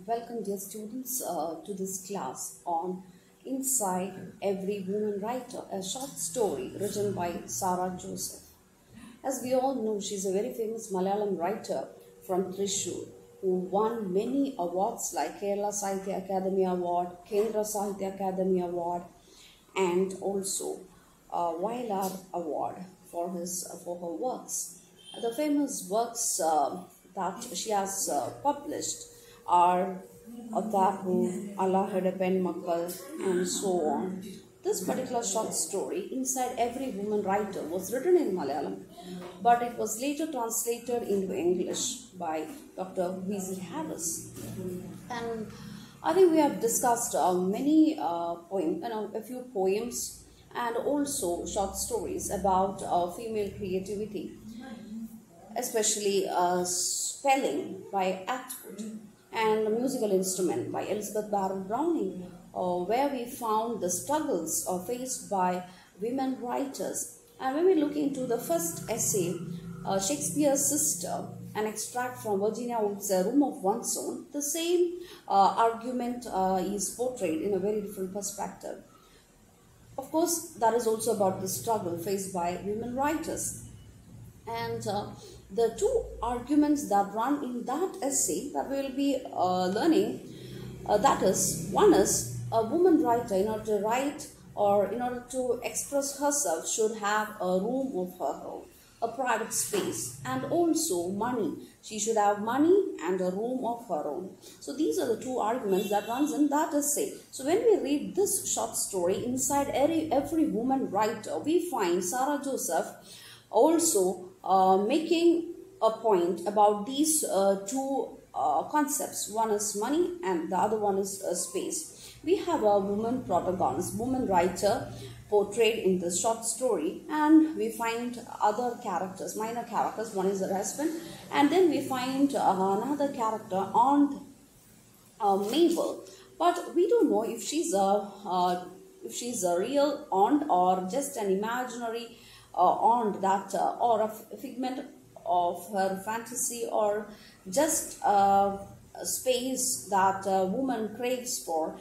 Welcome dear students to this class on Inside Every Woman Writer, a short story written by Sarah Joseph. As we all know, she's a very famous Malayalam writer from Thrissur who won many awards like Kerala Sahitya Academy Award, Kendra Sahitya Academy Award, and also Vailar Award for her works. The famous works that she has published are Otapu, Allah Had a Pen Makkal, and so on. This particular short story, Inside Every Woman Writer, was written in Malayalam, but it was later translated into English by Dr. V.Z. Harris. And I think we have discussed many a few poems and also short stories about female creativity, especially spelling by Atwood and a musical instrument by Elizabeth Barrett Browning, where we found the struggles faced by women writers. And when we look into the first essay, Shakespeare's Sister, an extract from Virginia Woolf's Room of One's Own, the same argument is portrayed in a very different perspective. Of course, that is also about the struggle faced by women writers. And the two arguments that run in that essay that we will be learning, that is, one is a woman writer, in order to write or in order to express herself, should have a room of her own, a private space, and also money. She should have money and a room of her own. So these are the two arguments that runs in that essay. So when we read this short story, Inside Every Woman Writer, we find Sarah Joseph also making a point about these two concepts. One is money and the other one is space. We have a woman protagonist, woman writer portrayed in this short story, and we find other characters, minor characters. One is her husband, and then we find another character, Aunt Mabel. But we don't know if she's a real aunt or just an imaginary aunt that or a figment of her fantasy, or just a space that a woman craves for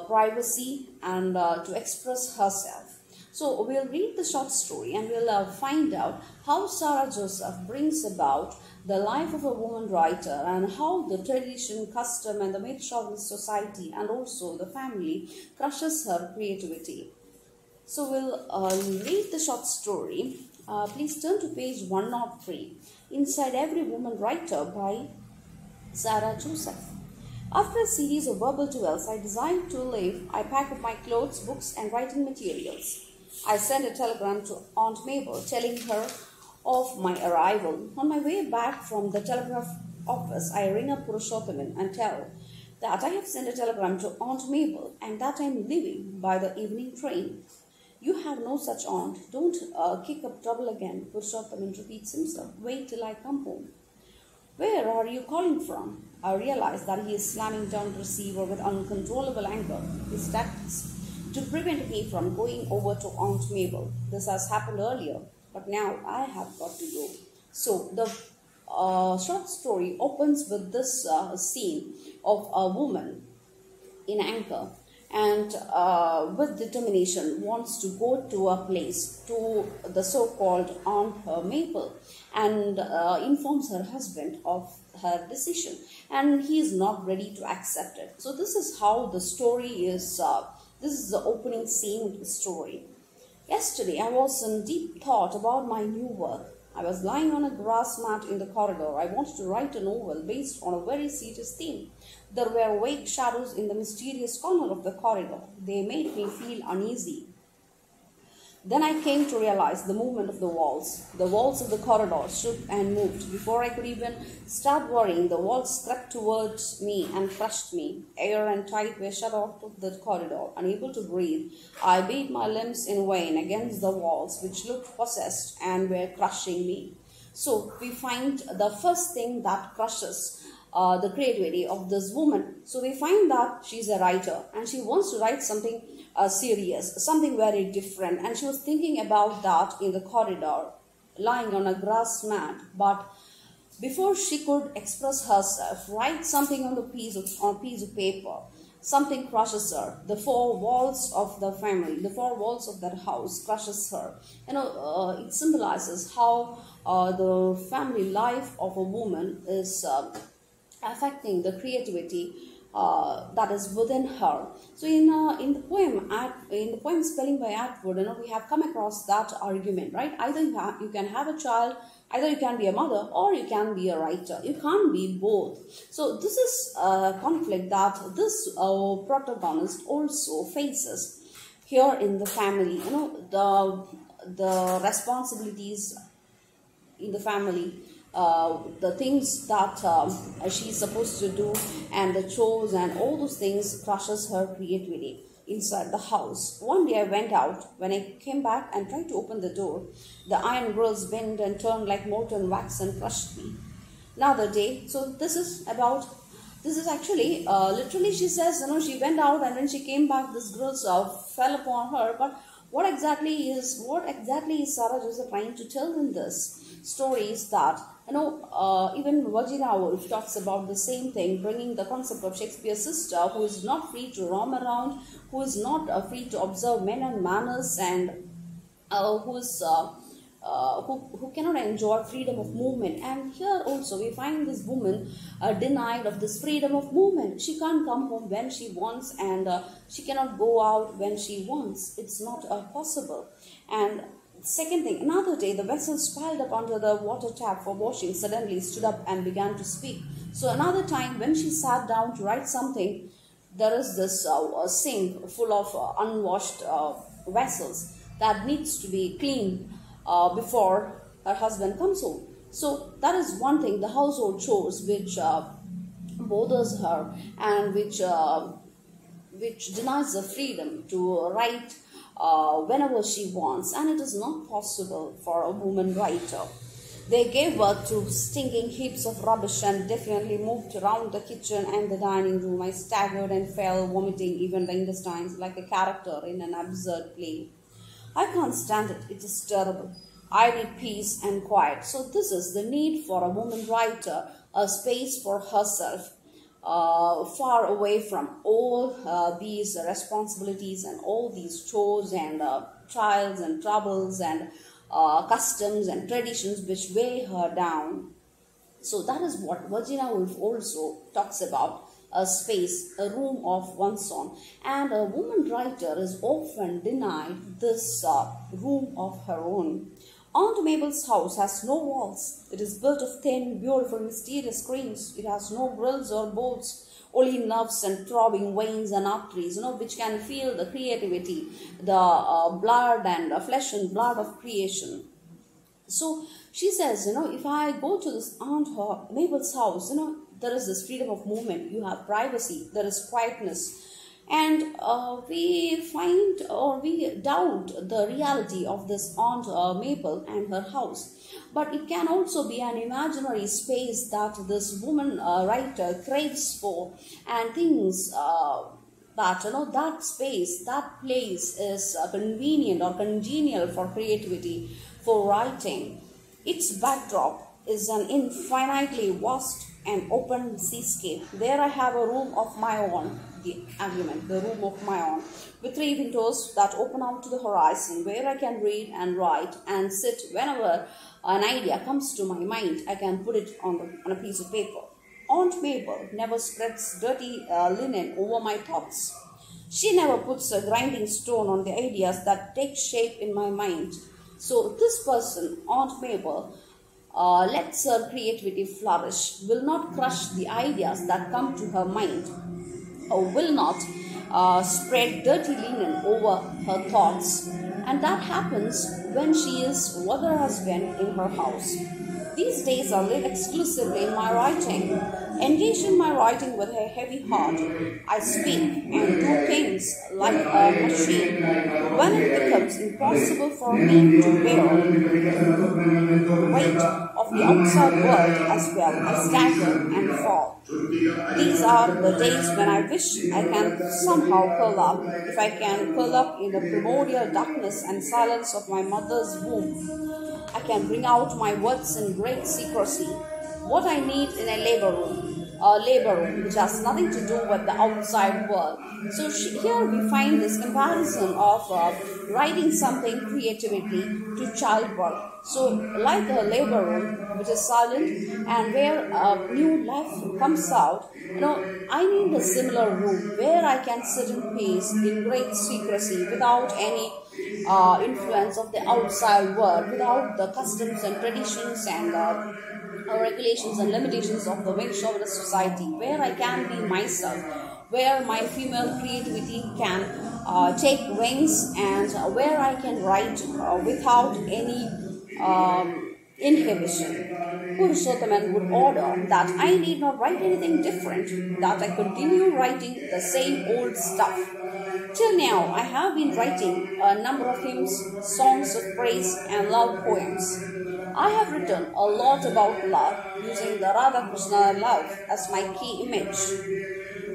privacy and to express herself. So we'll read the short story and we'll find out how Sarah Joseph brings about the life of a woman writer, and how the tradition, custom, and the matriarchal society and also the family crushes her creativity. So we'll read the short story. Please turn to page 103, Inside Every Woman Writer by Sarah Joseph. After a series of verbal duels, I decided to leave. I packed up my clothes, books, and writing materials. I sent a telegram to Aunt Mabel telling her of my arrival. On my way back from the telegraph office, I ring up Purushothaman and tell that I have sent a telegram to Aunt Mabel and that I am leaving by the evening train. You have no such aunt. Don't kick up trouble again, Purushothaman repeats himself. Wait till I come home. Where are you calling from? I realize that he is slamming down the receiver with uncontrollable anger. His tactics to prevent me from going over to Aunt Mabel. This has happened earlier, but now I have got to go. So the short story opens with this scene of a woman in anger, and with determination wants to go to a place, to the so-called Aunt Mabel, and informs her husband of her decision, and he is not ready to accept it. So this is how the story is, this is the opening scene of the story. Yesterday I was in deep thought about my new work. I was lying on a grass mat in the corridor. I wanted to write a novel based on a very serious theme. There were vague shadows in the mysterious corner of the corridor. They made me feel uneasy. Then I came to realize the movement of the walls. The walls of the corridor shook and moved. Before I could even start worrying, the walls crept towards me and crushed me. Air and tide were shut out of the corridor. Unable to breathe, I beat my limbs in vain against the walls, which looked possessed and were crushing me. So we find the first thing that crushes the creativity of this woman. So we find that she's a writer and she wants to write something serious, something very different, and she was thinking about that in the corridor, lying on a grass mat. But Before she could express herself, write something on a piece of paper, something crushes her. The four walls of the family, the four walls of that house crushes her. It symbolizes how the family life of a woman is affecting the creativity that is within her. So in the poem Spelling by Atwood, we have come across that argument, right? Either you can have a child, either you can be a mother, or you can be a writer. You can't be both. So this is a conflict that this protagonist also faces here in the family. The responsibilities in the family, the things that she's supposed to do, and the chores and all those things crushes her creativity inside the house. One day I went out. When I came back and tried to open the door, the iron grills bent and turned like molten wax and crushed me. Another day, so this is actually literally, she says, she went out and when she came back, this grills fell upon her. But what exactly is Sarah Joseph trying to tell in this story is that, even Virginia Woolf talks about the same thing, bringing the concept of Shakespeare's sister who is not free to roam around, who is not free to observe men and manners, and who cannot enjoy freedom of movement. And here also we find this woman denied of this freedom of movement. She can't come home when she wants, and she cannot go out when she wants. It's not possible. And second thing, another day, the vessels piled up under the water tap for washing suddenly stood up and began to speak. So another time, when she sat down to write something, there is this sink full of unwashed vessels that needs to be cleaned before her husband comes home. So that is one thing, the household chores which bothers her, and which denies the freedom to write whenever she wants, and it is not possible for a woman writer. They gave birth to stinking heaps of rubbish and definitely moved around the kitchen and the dining room. I staggered and fell, vomiting even the intestines like a character in an absurd play. I can't stand it. It is terrible. I need peace and quiet. So this is the need for a woman writer, a space for herself, far away from all these responsibilities and all these chores and trials and troubles and customs and traditions which weigh her down. So that is what Virginia Woolf also talks about, a space, a room of one's own. And a woman writer is often denied this room of her own. Aunt Mabel's house has no walls. It is built of thin, beautiful, mysterious screens. It has no grills or bolts, only nerves and throbbing veins and arteries, which can feel the creativity, the blood and flesh and blood of creation. So she says, if I go to this Aunt Mabel's house, there is this freedom of movement. You have privacy. There is quietness. And we find, or we doubt the reality of this Aunt Mabel and her house. But it can also be an imaginary space that this woman writer craves for, and thinks that, that space, that place is convenient or congenial for creativity, for writing. Its backdrop is an infinitely vast and open seascape. There I have a room of my own, the room of my own, with 3 windows that open out to the horizon, where I can read and write and sit. Whenever an idea comes to my mind, I can put it on a piece of paper. Aunt Mabel never spreads dirty linen over my thoughts. She never puts a grinding stone on the ideas that take shape in my mind. So this person, Aunt Mabel, lets her creativity flourish, will not crush the ideas that come to her mind, or will not spread dirty linen over her thoughts. And that happens when she is with her husband in her house. These days are lived exclusively in my writing. Engaged in my writing with a heavy heart, I speak and do things like a machine. When it becomes impossible for me to bear the weight of the outside world as well, I stagger and fall. These are the days when I wish I can somehow curl up, if I can curl up in the primordial darkness and silence of my mother's womb. I can bring out my words in great secrecy. what I need in a labor room, which has nothing to do with the outside world. So here we find this comparison of writing something creatively to childbirth. So like a labor room, which is silent and where new life comes out, I need a similar room where I can sit in peace, in great secrecy, without any influence of the outside world, without the customs and traditions and regulations and limitations of the male chauvinist society, where I can be myself, where my female creativity can take wings, and where I can write without any inhibition. Purushothaman would order that I need not write anything different, that I continue writing the same old stuff. Till now, I have been writing a number of hymns, songs of praise, and love poems. I have written a lot about love, using the Radha Krishna love as my key image.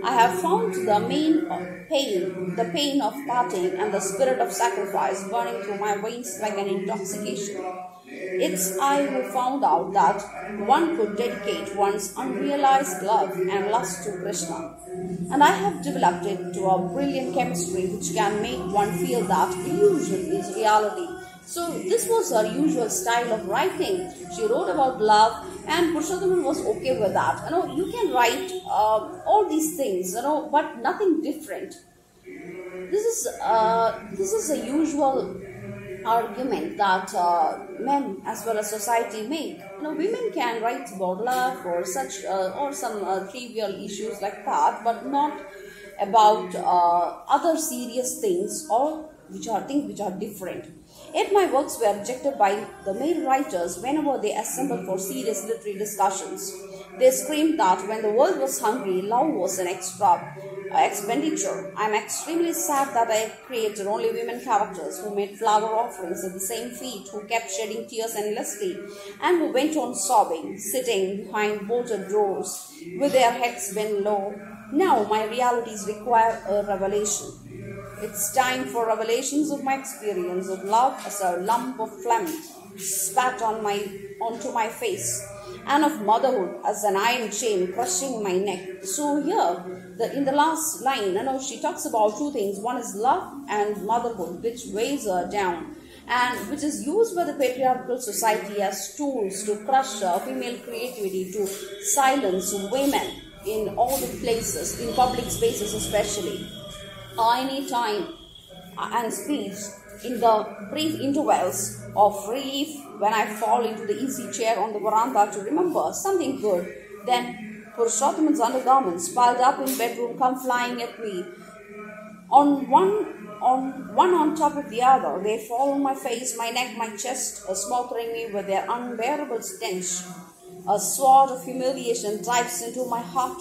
I have found the pain of parting, and the spirit of sacrifice burning through my veins like an intoxication. It's I who found out that one could dedicate one's unrealized love and lust to Krishna. And I have developed it to a brilliant chemistry which can make one feel that illusion is reality. So this was her usual style of writing. She wrote about love, and Purushothaman was okay with that. You can write all these things, but nothing different. This is a usual argument that men as well as society make. Women can write about love or such or some trivial issues like that, but not about other serious things or which are different. Yet my works were rejected by the male writers whenever they assembled for serious literary discussions. They screamed that when the world was hungry, love was an extra expenditure. I am extremely sad that I created only women characters who made flower offerings at the same feet, who kept shedding tears endlessly, and who went on sobbing, sitting behind bolted doors with their heads bent low. Now my realities require a revelation. It's time for revelations of my experience of love as a lump of phlegm spat onto my face, and of motherhood as an iron chain crushing my neck. So here, in the last line, she talks about two things. One is love and motherhood, which weighs her down, and which is used by the patriarchal society as tools to crush female creativity, to silence women in all the places, in public spaces especially. I need time and speech in the brief intervals of relief when I fall into the easy chair on the veranda to remember something good. Then Purushothaman's undergarments piled up in bedroom come flying at me. One on top of the other, they fall on my face, my neck, my chest, smothering me with their unbearable stench. A sword of humiliation dives into my heart.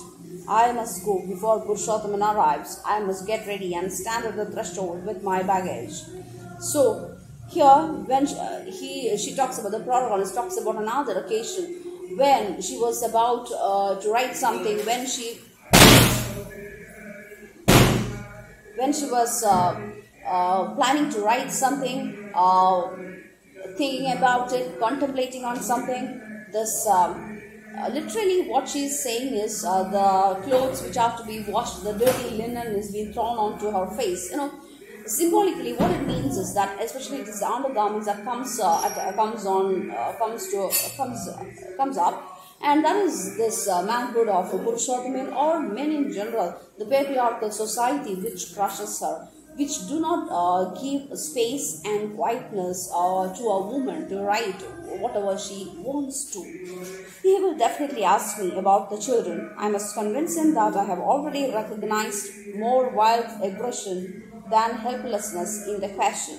I must go before Purushothaman arrives. I must get ready and stand at the threshold with my baggage. So here, when she talks about, the protagonist talks about another occasion when she was about to write something, when she was planning to write something, thinking about it, contemplating on something. This literally what she is saying is the clothes which have to be washed, the dirty linen is being thrown onto her face. Symbolically, what it means is that, especially these undergarments that comes up, and that is this manhood of Purushothaman, or men in general, the patriarchal society which crushes her, which do not give space and quietness to a woman to write whatever she wants to. He will definitely ask me about the children. I must convince him that I have already recognized more wild aggression than helplessness in the question.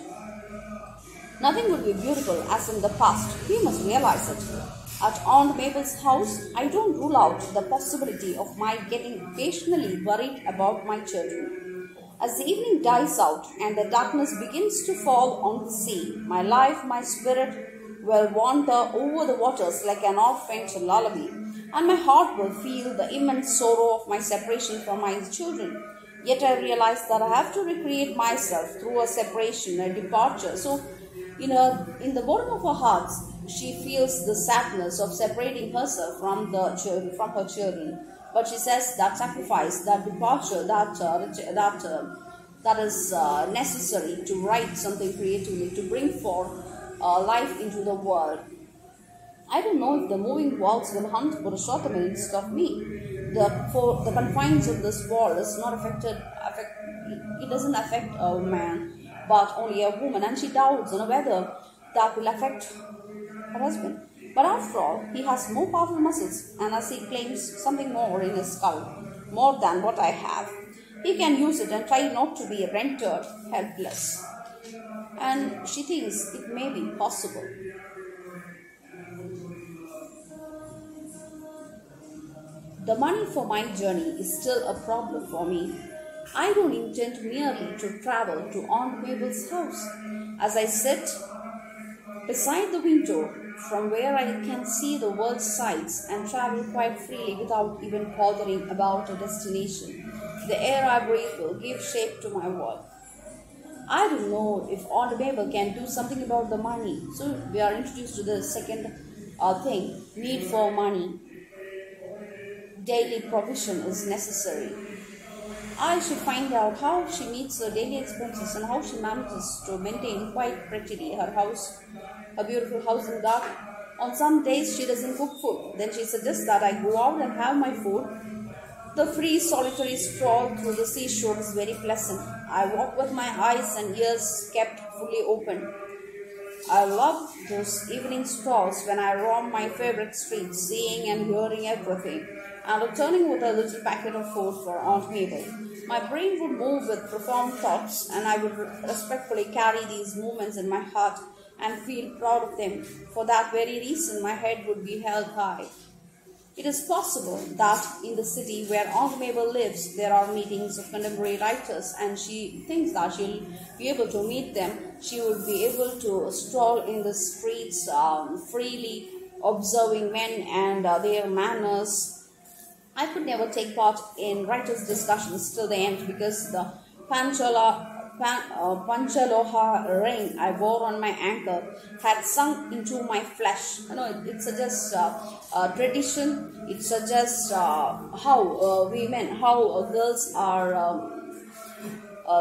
Nothing would be beautiful as in the past. He must realize it. At Aunt Mabel's house, I don't rule out the possibility of my getting occasionally worried about my children. As the evening dies out and the darkness begins to fall on the sea, my life, my spirit will wander over the waters like an orphaned lullaby, and my heart will feel the immense sorrow of my separation from my children. Yet I realize that I have to recreate myself through a separation, a departure. So, in the bottom of our hearts, she feels the sadness of separating herself from her children. But she says that sacrifice, that departure, that is necessary to write something creatively, to bring forth life into the world. I don't know if the moving walls will hunt for a shorter minute instead of me. The confines of this wall is not it doesn't affect a man, but only a woman, and she doubts whether that will affect her husband. But after all, he has more powerful muscles, and as he claims something more in his skull, more than what I have, he can use it and try not to be rendered helpless. And she thinks it may be possible. The money for my journey is still a problem for me. I don't intend merely to travel to Aunt Mabel's house. As I sit beside the window, from where I can see the world's sights and travel quite freely without even bothering about a destination, the air I breathe will give shape to my work. I don't know if Aunt Mabel can do something about the money. So we are introduced to the second thing, need for money. Daily provision is necessary. I should find out how she meets her daily expenses and how she manages to maintain quite prettily her house, a beautiful house in dark. On some days she doesn't cook food. Then she suggests that I go out and have my food. The free solitary stroll through the seashore is very pleasant. I walk with my eyes and ears kept fully open. I love those evening strolls when I roam my favorite streets, seeing and hearing everything, and returning with a little packet of food for Aunt Mabel. My brain would move with profound thoughts, and I would respectfully carry these movements in my heart and feel proud of them. For that very reason, my head would be held high. It is possible that in the city where Aunt Mabel lives, there are meetings of contemporary writers, and she thinks that she'll be able to meet them. She would be able to stroll in the streets freely, observing men and their manners. I could never take part in writers' discussions till the end because the Panchaloha ring I wore on my ankle had sunk into my flesh. It suggests tradition. It suggests how girls are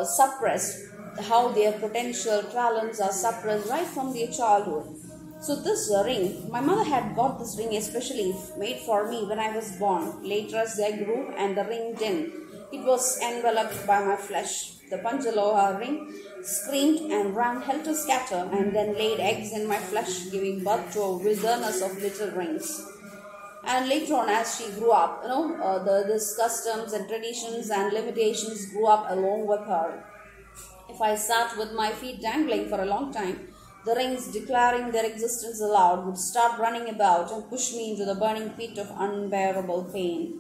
suppressed, how their potential talents are suppressed right from their childhood. So this ring, my mother had got this ring especially made for me when I was born. Later as I grew and the ring dimmed, it was enveloped by my flesh. The Panchaloha ring screamed and ran helter-skelter and then laid eggs in my flesh, giving birth to a wilderness of little rings. And later on, as she grew up, these customs and traditions and limitations grew up along with her. If I sat with my feet dangling for a long time, the rings, declaring their existence aloud, would start running about and push me into the burning pit of unbearable pain.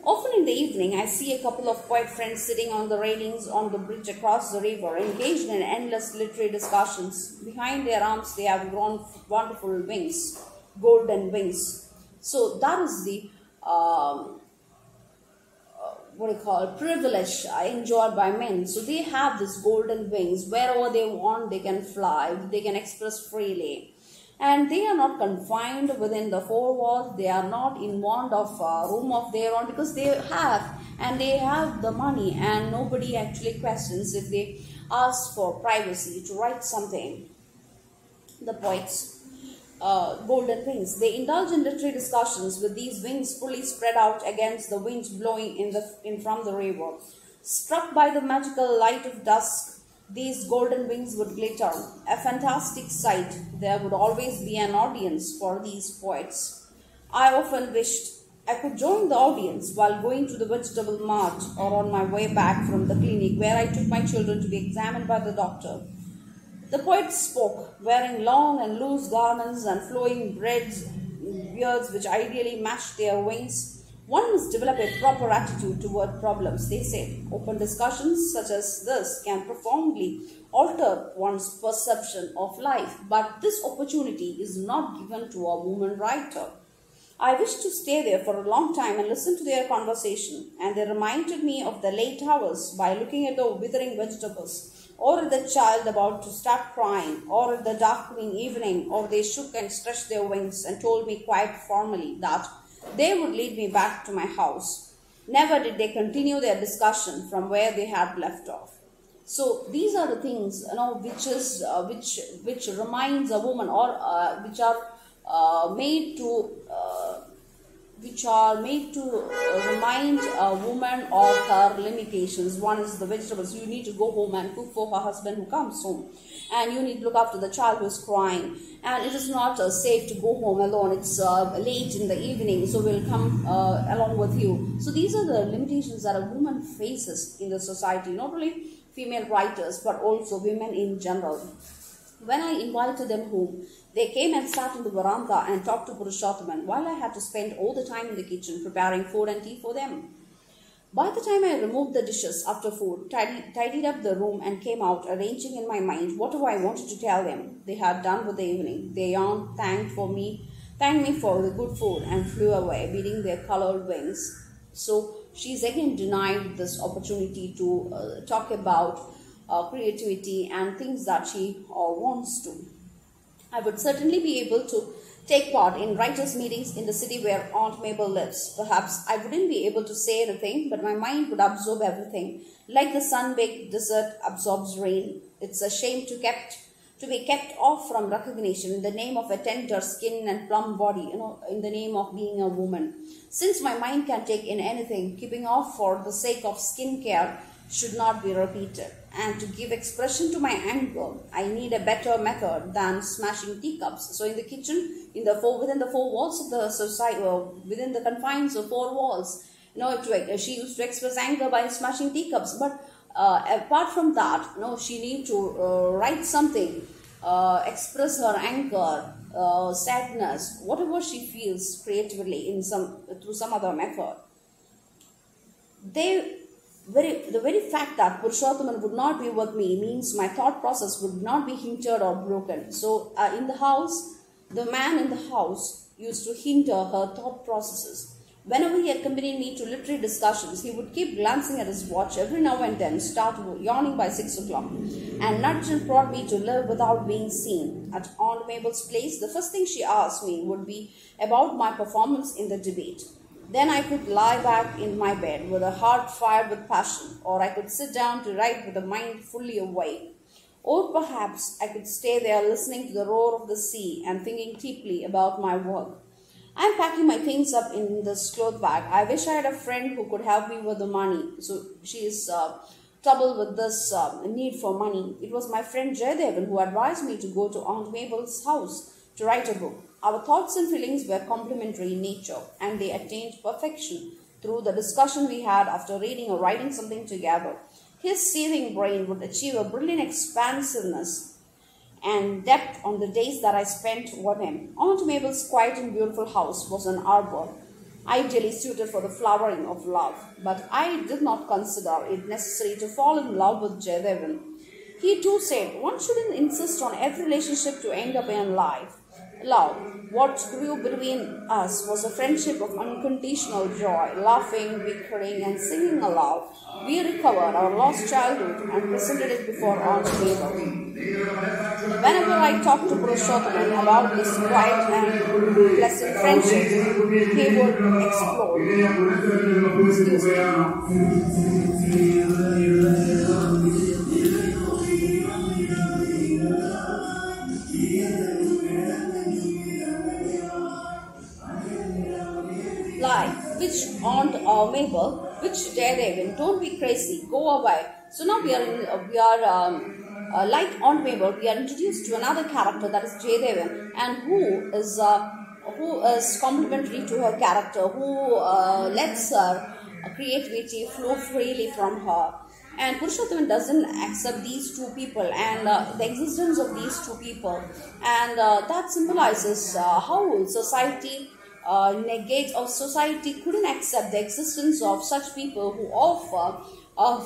Often in the evening, I see a couple of quiet friends sitting on the railings on the bridge across the river, engaged in endless literary discussions. Behind their arms, they have grown wonderful wings, golden wings. So that is the privilege enjoyed by men. So they have these golden wings. Wherever they want, they can fly. They can express freely. And they are not confined within the four walls. They are not in want of a room of their own because they have the money, and nobody actually questions if they ask for privacy to write something. The poets, golden wings. They indulge in literary discussions with these wings fully spread out against the winds blowing in from the river. Struck by the magical light of dusk, these golden wings would glitter. A fantastic sight. There would always be an audience for these poets. I often wished I could join the audience while going to the vegetable mart or on my way back from the clinic where I took my children to be examined by the doctor. The poets spoke, wearing long and loose garments and flowing beards which ideally matched their wings. One must develop a proper attitude toward problems, they said. Open discussions such as this can profoundly alter one's perception of life, but this opportunity is not given to a woman writer. I wished to stay there for a long time and listen to their conversation, and they reminded me of the late hours by looking at the withering vegetables or at the child about to start crying, or at the darkening evening, or they shook and stretched their wings and told me quite formally that they would lead me back to my house. Never did they continue their discussion from where they had left off. So these are the things, which reminds a woman, or made to remind a woman of her limitations. One is the vegetables. You need to go home and cook for her husband who comes home, and you need to look after the child who is crying, and it is not safe to go home alone. It's late in the evening, so we'll come along with you. So these are the limitations that a woman faces in the society, not only female writers but also women in general. When I invited them home, they came and sat in the veranda and talked to Purushothaman while I had to spend all the time in the kitchen preparing food and tea for them. By the time I removed the dishes after food, tidied up the room and came out, arranging in my mind whatever I wanted to tell them, they had done with the evening. They yawned, thanked me for the good food, and flew away, beating their colored wings. So she is again denied this opportunity to talk about creativity and things that she wants to. I would certainly be able to take part in writers' meetings in the city where Aunt Mabel lives. Perhaps I wouldn't be able to say anything, but my mind would absorb everything, like the sun-baked desert absorbs rain. It's a shame to be kept off from recognition in the name of a tender skin and plump body, in the name of being a woman. Since my mind can take in anything, keeping off for the sake of skincare should not be repeated. And to give expression to my anger, I need a better method than smashing teacups. So in the kitchen, within the four walls of the society, within the confines of four walls, she used to express anger by smashing teacups. But apart from that, she need to write something, express her anger, sadness, whatever she feels creatively through some other method. The very fact that Purushothaman would not be with me means my thought process would not be hindered or broken. So in the house, the man in the house used to hinder her thought processes. Whenever he accompanied me to literary discussions, he would keep glancing at his watch every now and then, start yawning by 6 o'clock, and nudge and prod me to live without being seen. At Aunt Mabel's place, the first thing she asked me would be about my performance in the debate. Then I could lie back in my bed with a heart fired with passion, or I could sit down to write with a mind fully awake. Or perhaps I could stay there listening to the roar of the sea and thinking deeply about my work. I am packing my things up in this cloth bag. I wish I had a friend who could help me with the money. So she is troubled with this need for money. It was my friend Jayadevan who advised me to go to Aunt Mabel's house to write a book. Our thoughts and feelings were complementary in nature, and they attained perfection through the discussion we had after reading or writing something together. His seething brain would achieve a brilliant expansiveness and depth on the days that I spent with him. Aunt Mabel's quiet and beautiful house was an arbor, ideally suited for the flowering of love, but I did not consider it necessary to fall in love with Jayadevan. He too said, one shouldn't insist on every relationship to end up in love. What grew between us was a friendship of unconditional joy, laughing, bickering, and singing aloud. We recovered our lost childhood and presented it before Aunt Mabel. Whenever I talked to Purushothaman about this quiet and pleasant friendship, he would explode. Excuse Like, which Aunt Mabel, which Jayadevan, don't be crazy, go away. So now we are like Aunt Mabel, we are introduced to another character, that is Jayadevan, and who is complementary to her character, who lets her creativity flow freely from her. And Purushothaman doesn't accept these two people and the existence of these two people, and that symbolizes how society negates, or society couldn't accept the existence of such people who offer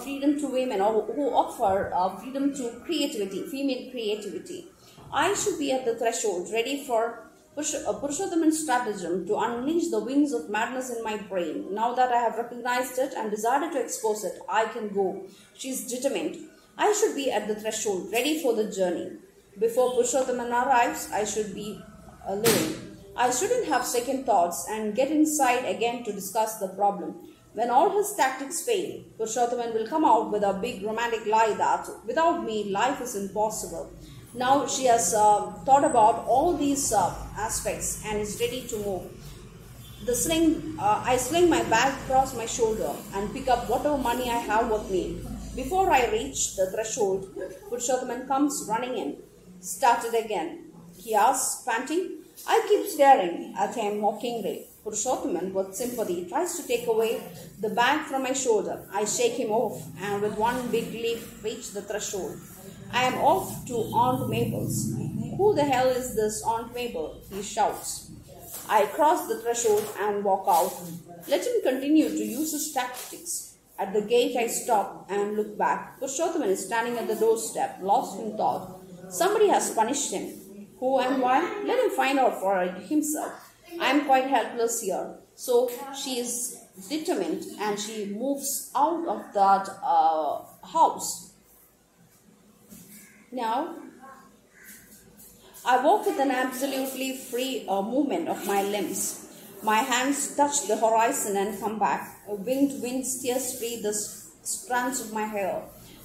freedom to women, or who offer freedom to creativity, female creativity. I should be at the threshold, ready for Purushothaman's stratagem to unleash the wings of madness in my brain. Now that I have recognized it and decided to expose it, I can go. She is determined. I should be at the threshold, ready for the journey. Before Purushothaman arrives, I should be alone. I shouldn't have second thoughts and get inside again to discuss the problem. When all his tactics fail, Purushothaman will come out with a big romantic lie that without me, life is impossible. Now she has thought about all these aspects and is ready to move. I sling my bag across my shoulder and pick up whatever money I have with me. Before I reach the threshold, Purushothaman comes running in. Started again, he asks, panting. I keep staring at him mockingly. Purushothaman, with sympathy, tries to take away the bag from my shoulder. I shake him off and with one big leap reach the threshold. I am off to Aunt Mabel's. Who the hell is this Aunt Mabel? He shouts. I cross the threshold and walk out. Let him continue to use his tactics. At the gate I stop and look back. Purushothaman is standing at the doorstep, lost in thought. Somebody has punished him. Who and why? Let him find out for himself. I am quite helpless here. So she is determined and she moves out of that house. Now, I walk with an absolutely free movement of my limbs. My hands touch the horizon and come back. A winged wind steers free the strands of my hair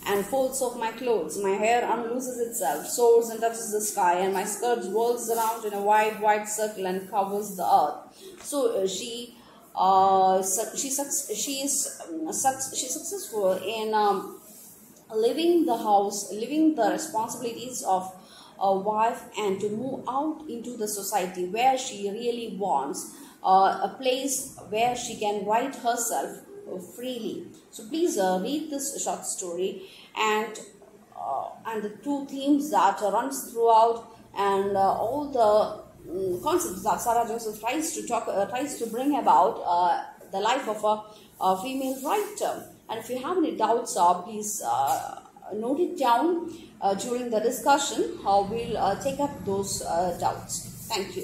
and folds of my clothes. My hair unlooses itself, soars and touches the sky, and my skirt whirls around in a wide circle and covers the earth. So she's successful in leaving the house, leaving the responsibilities of a wife, and to move out into the society where she really wants a place where she can write herself freely. So please read this short story and the two themes that runs throughout, and all the concepts that Sarah Joseph tries to bring about the life of a female writer. And if you have any doubts, please note it down during the discussion. We'll take up those doubts. Thank you.